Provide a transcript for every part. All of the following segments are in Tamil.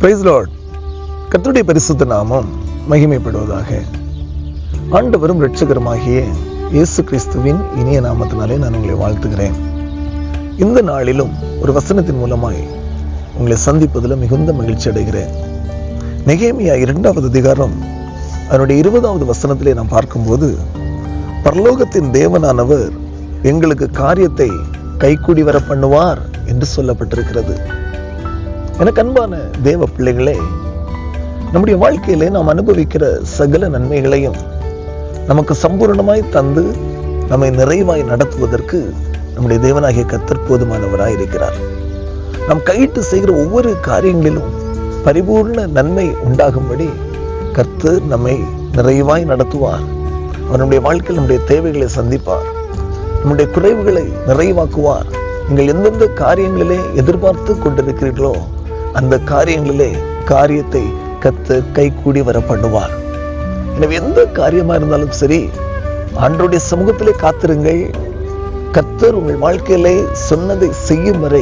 Price Lord. கர்த்தருடைய பரிசுத்த நாமம் மகிமைப்படுவதாக. ஆண்டவரும் இரட்சகருமாகிய இயேசு கிறிஸ்துவின் இனிய நாமத்தினாலே நான் உங்களை வாழ்த்துகிறேன். இந்த நாளிலும் ஒரு வசனத்தின் மூலமாய் உங்களை சந்திப்பதில் மிகுந்த மகிழ்ச்சி அடைகிறேன். நெகேமியா 2வது அதிகாரம் அதனுடைய 20வது வசனத்திலே நாம் பார்க்கும்போது, பரலோகத்தின் தேவனானவர் எங்களுக்கு காரியத்தை கைக்கூடி வர பண்ணுவார் என்று சொல்லப்பட்டிருக்கிறது. எனக்கு அன்பான தேவ பிள்ளைகளே, நம்முடைய வாழ்க்கையிலே நாம் அனுபவிக்கிற சகல நன்மைகளையும் நமக்கு சம்பூர்ணமாய் தந்து நம்மை நிறைவாய் நடத்துவதற்கு நம்முடைய தேவனாகிய கர்த்தர் போதுமானவராய் இருக்கிறார். நாம் கையிட்டு செய்கிற ஒவ்வொரு காரியங்களிலும் பரிபூர்ண நன்மை உண்டாகும்படி கர்த்தர் நம்மை நிறைவாய் நடத்துவார். அவர் நம்முடைய வாழ்க்கையில் நம்முடைய தேவைகளை சந்திப்பார், நம்முடைய குறைவுகளை நிறைவாக்குவார். நீங்கள் எந்தெந்த காரியங்களிலே எதிர்பார்த்து கொண்டிருக்கிறீர்களோ அந்த காரியங்களிலே காரியத்தை கர்த்தர் கைகூடி வர பண்ணுவார். எனவே எந்த காரியமா இருந்தாலும் சரி, ஆண்டவருடைய சமூகத்திலே காத்திருங்கள். கர்த்தர் உங்கள் வாழ்க்கையிலே சொன்னதை செய்யும் வரை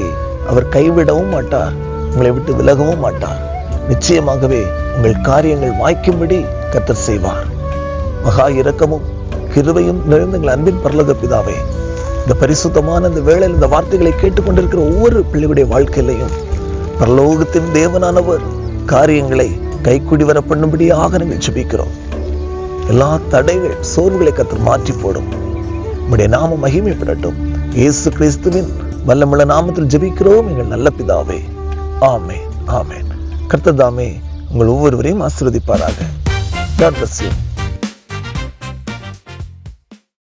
அவர் கைவிடவும் மாட்டார், உங்களை விட்டு விலகவும் மாட்டார். நிச்சயமாகவே உங்கள் காரியங்கள் வாய்க்கும்படி கர்த்தர் செய்வார். மகா இரக்கமும் கிருபையும் நிறைந்த எங்கள் அன்பின் பரலோக பிதாவே, இந்த பரிசுத்தமான இந்த வேளையில் இந்த வார்த்தைகளை கேட்டுக்கொண்டிருக்கிற ஒவ்வொரு பிள்ளைகளுடைய வாழ்க்கையிலையும் பரலோகத்தின் தேவனானவர் காரியங்களை கைக்கூடி வர பண்ணும்படியாக நாங்கள் ஜெபிக்கிறோம். எல்லா தடைகள் சோர்வுகளை கர்த்தர் மாற்றி போடும். உம்முடைய நாமம் மகிமைப்படட்டும். இயேசு கிறிஸ்துவின் வல்லமுள்ள நாமத்தில் ஜெபிக்கிறோம் எங்கள் நல்ல பிதாவே. ஆமென், ஆமென். கர்த்தர் தாமே உங்கள் ஒவ்வொருவரையும் ஆசீர்வதிப்பாராக. God bless you.